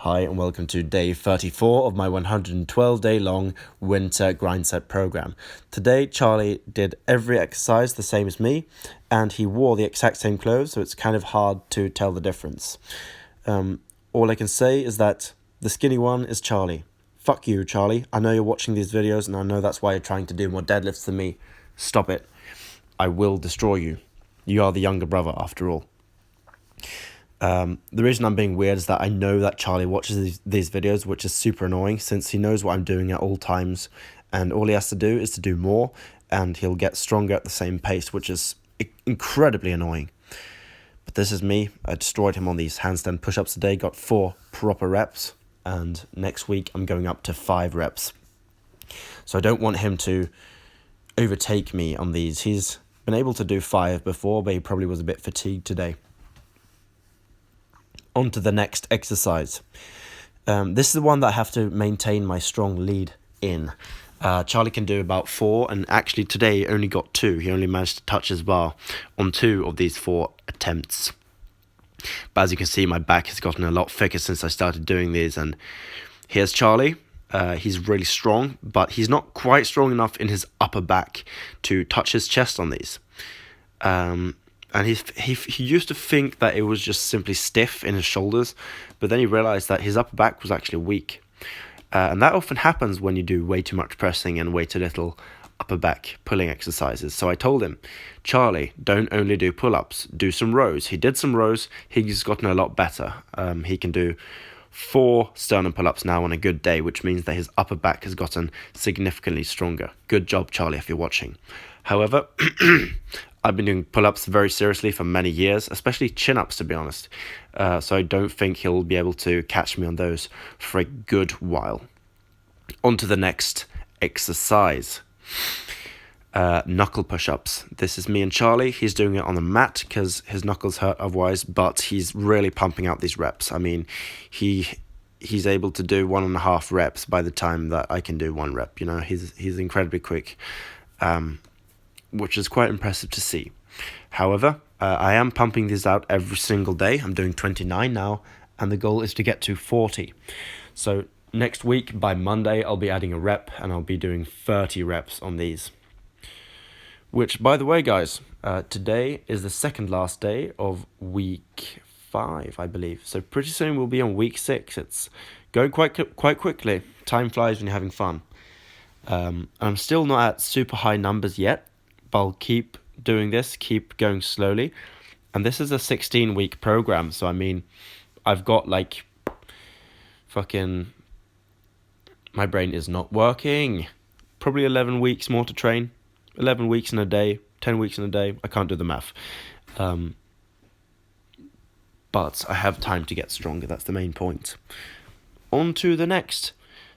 Hi and welcome to day 34 of my 112-day long winter Grindset program. Today Charlie did every exercise the same as me and he wore the exact same clothes, so it's kind of hard to tell the difference. All I can say is that the skinny one is Charlie. Fuck you, Charlie. I know you're watching these videos and I know that's why you're trying to do more deadlifts than me. Stop it. I will destroy you. You are the younger brother after all. The reason I'm being weird is that I know that Charlie watches these videos, which is super annoying since he knows what I'm doing at all times, and all he has to do is to do more and he'll get stronger at the same pace, which is incredibly annoying. But this is me. I destroyed him on these handstand push-ups today, got 4 proper reps, and next week I'm going up to 5 reps. So I don't want him to overtake me on these. He's been able to do 5 before, but he probably was a bit fatigued today. On to the next exercise. This is the one that I have to maintain my strong lead in. Charlie can do about 4, and actually today he only got 2. He only managed to touch his bar on 2 of these 4 attempts. But as you can see, my back has gotten a lot thicker since I started doing these, and here's Charlie. He's really strong, but he's not quite strong enough in his upper back to touch his chest on these. And he used to think that it was just simply stiff in his shoulders, but then he realized that his upper back was actually weak. And that often happens when you do way too much pressing and way too little upper back pulling exercises. So I told him, Charlie, don't only do pull-ups, do some rows. He did some rows. He's gotten a lot better. He can do 4 sternum pull-ups now on a good day, which means that his upper back has gotten significantly stronger. Good job, Charlie, if you're watching. However, I've been doing pull-ups very seriously for many years, especially chin-ups, to be honest. So I don't think he'll be able to catch me on those for a good while. On to the next exercise. Knuckle push-ups. This is me and Charlie. He's doing it on the mat because his knuckles hurt otherwise, but he's really pumping out these reps. I mean, he's able to do 1.5 reps by the time that I can do 1 rep. You know, he's incredibly quick. Which is quite impressive to see. However, I am pumping these out every single day. I'm doing 29 now, and the goal is to get to 40. So next week, by Monday, I'll be adding a rep, and I'll be doing 30 reps on these. Which, by the way, guys, today is the second last day of week 5, I believe. So pretty soon we'll be on week 6. It's going quite quickly. Time flies when you're having fun. I'm still not at super high numbers yet, but I'll keep doing this, keep going slowly. And this is a 16-week program, so I mean, I've got like fucking... My brain is not working. Probably 11 weeks more to train. 11 weeks in a day, 10 weeks in a day. I can't do the math. But I have time to get stronger, that's the main point. On to the next.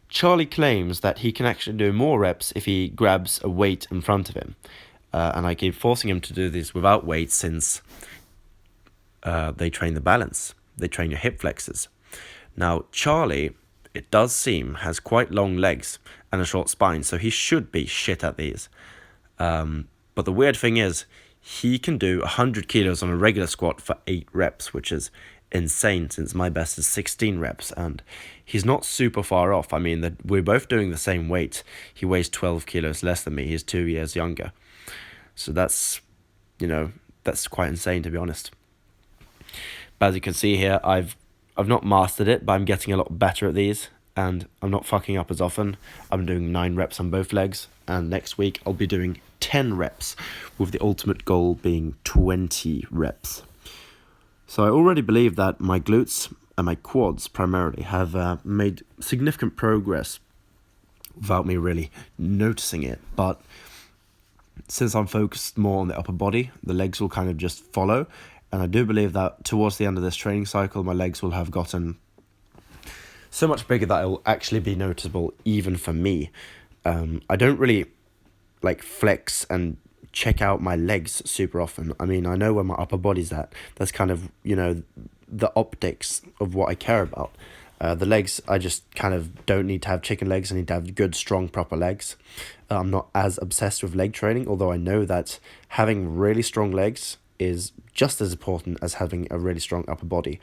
Charlie claims that he can actually do more reps if he grabs a weight in front of him. And I keep forcing him to do this without weights since they train the balance. They train your hip flexors. Now, Charlie, it does seem, has quite long legs and a short spine, so he should be shit at these. But the weird thing is, he can do 100 kilos on a regular squat for 8 reps, which is insane since my best is 16 reps, and he's not super far off. I mean, we're both doing the same weight. He weighs 12 kilos less than me. He's 2 years younger. So that's quite insane, to be honest. But as you can see here, I've not mastered it, but I'm getting a lot better at these, and I'm not fucking up as often. I'm doing 9 reps on both legs, and next week I'll be doing 10 reps, with the ultimate goal being 20 reps. So I already believe that my glutes and my quads primarily have made significant progress without me really noticing it. But since I'm focused more on the upper body, the legs will kind of just follow. And I do believe that towards the end of this training cycle, my legs will have gotten so much bigger that it will actually be noticeable even for me. I don't really like flex and check out my legs super often. I mean, I know where my upper body's at. That's kind of, the optics of what I care about. The legs, I just kind of don't need to have chicken legs. I need to have good, strong, proper legs. I'm not as obsessed with leg training, although I know that having really strong legs is just as important as having a really strong upper body.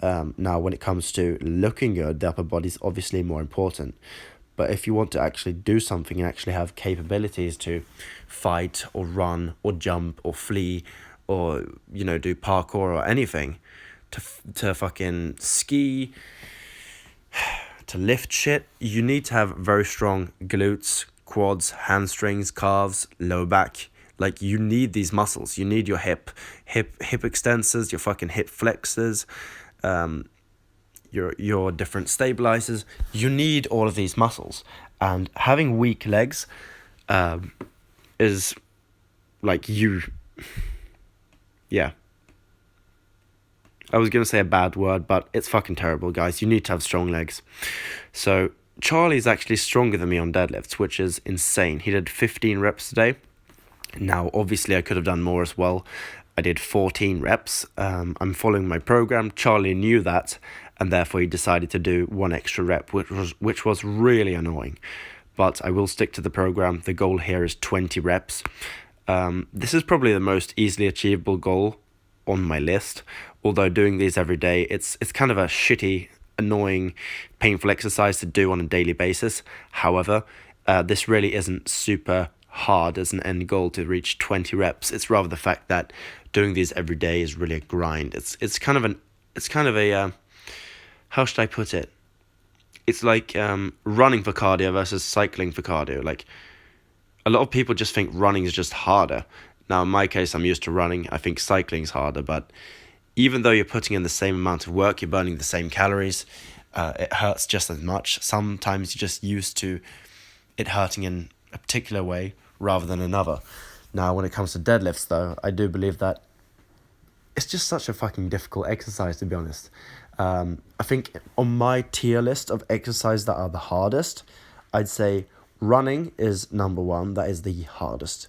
Now, when it comes to looking good, the upper body is obviously more important. But if you want to actually do something and actually have capabilities to fight or run or jump or flee or, do parkour or anything, to fucking ski, to lift shit, you need to have very strong glutes, quads, hamstrings, calves, lower back. Like, you need these muscles. You need your hip extensors, your fucking hip flexors, your different stabilizers. You need all of these muscles, and having weak legs is like yeah, I was gonna say a bad word, but it's fucking terrible, guys. You need to have strong legs. So Charlie's actually stronger than me on deadlifts, which is insane. He did 15 reps today. Now, obviously, I could have done more as well. I did 14 reps. I'm following my program. Charlie knew that, and therefore he decided to do one extra rep, which was really annoying. But I will stick to the program. The goal here is 20 reps. This is probably the most easily achievable goal on my list. Although doing these every day, it's kind of a shitty, annoying, painful exercise to do on a daily basis. However, this really isn't super hard as an end goal to reach 20 reps. It's rather the fact that doing these every day is really a grind. It's kind of a how should I put it? It's like running for cardio versus cycling for cardio. Like, a lot of people just think running is just harder. Now, in my case, I'm used to running. I think cycling's harder, but even though you're putting in the same amount of work, you're burning the same calories, it hurts just as much. Sometimes you're just used to it hurting in a particular way rather than another. Now, when it comes to deadlifts, though, I do believe that it's just such a fucking difficult exercise, to be honest. I think on my tier list of exercises that are the hardest, I'd say running is number one. That is the hardest.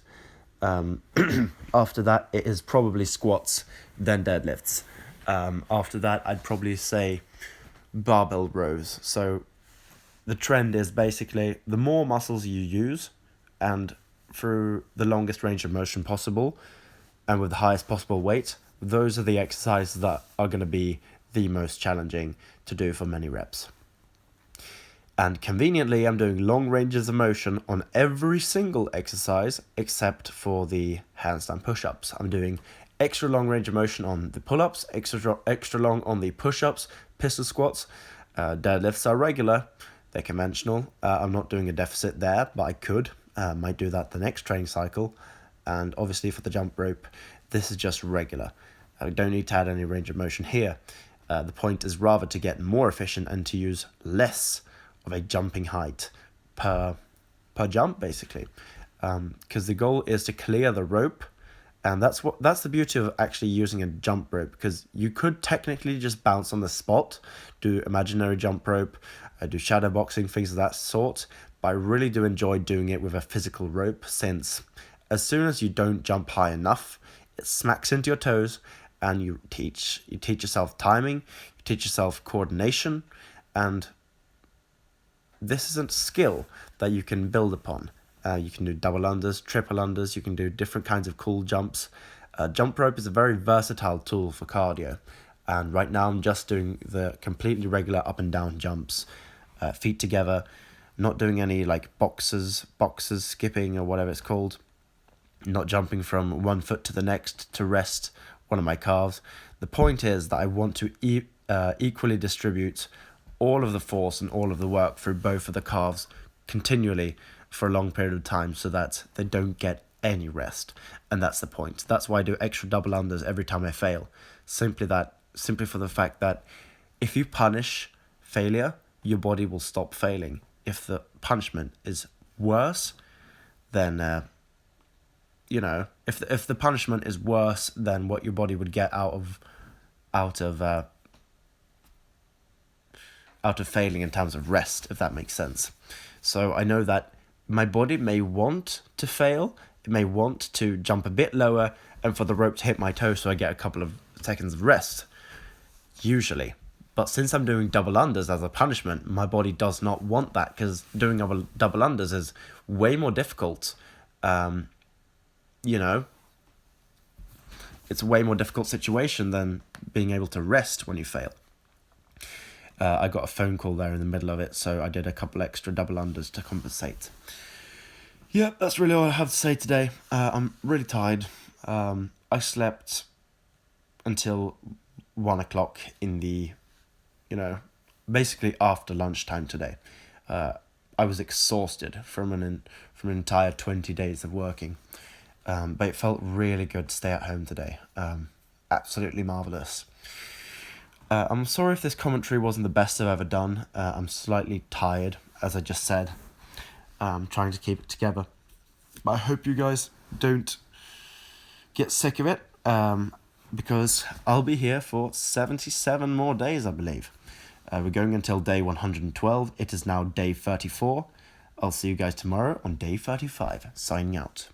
After that, it is probably squats, then deadlifts. After that, I'd probably say barbell rows. So the trend is basically the more muscles you use and through the longest range of motion possible and with the highest possible weight, those are the exercises that are going to be the most challenging to do for many reps. And conveniently, I'm doing long ranges of motion on every single exercise except for the handstand push-ups. I'm doing extra long range of motion on the pull-ups, extra long on the push-ups, pistol squats. Deadlifts are regular, they're conventional. I'm not doing a deficit there, but I could. Might do that the next training cycle. And obviously for the jump rope, this is just regular. I don't need to add any range of motion here. The point is rather to get more efficient and to use less of a jumping height per jump, basically, because the goal is to clear the rope, and that's the beauty of actually using a jump rope, because you could technically just bounce on the spot, do imaginary jump rope, do shadow boxing, things of that sort, but I really do enjoy doing it with a physical rope, since as soon as you don't jump high enough, it smacks into your toes, and you teach yourself timing, you teach yourself coordination, and this isn't skill that you can build upon. You can do double unders, triple unders, you can do different kinds of cool jumps. Jump rope is a very versatile tool for cardio. And right now I'm just doing the completely regular up and down jumps, feet together, not doing any like boxes, skipping or whatever it's called. Not jumping from one foot to the next to rest one of my calves. The point is that I want to equally distribute all of the force and all of the work through both of the calves continually for a long period of time so that they don't get any rest. And that's the point. That's why I do extra double unders every time I fail. Simply for the fact that if you punish failure, your body will stop failing. If the punishment is worse, then if the punishment is worse than what your body would get out of failing in terms of rest, if that makes sense. So I know that my body may want to fail, it may want to jump a bit lower and for the rope to hit my toe so I get a couple of seconds of rest, usually. But since I'm doing double unders as a punishment, my body does not want that, because doing double unders is way more difficult. It's a way more difficult situation than being able to rest when you fail. I got a phone call there in the middle of it, so I did a couple extra double unders to compensate. Yeah, that's really all I have to say today. I'm really tired. I slept until 1 o'clock in the, basically after lunchtime today. I was exhausted from an entire 20 days of working, but it felt really good to stay at home today. Absolutely marvellous. I'm sorry if this commentary wasn't the best I've ever done. I'm slightly tired, as I just said. I'm trying to keep it together. But I hope you guys don't get sick of it, because I'll be here for 77 more days, I believe. We're going until day 112. It is now day 34. I'll see you guys tomorrow on day 35. Signing out.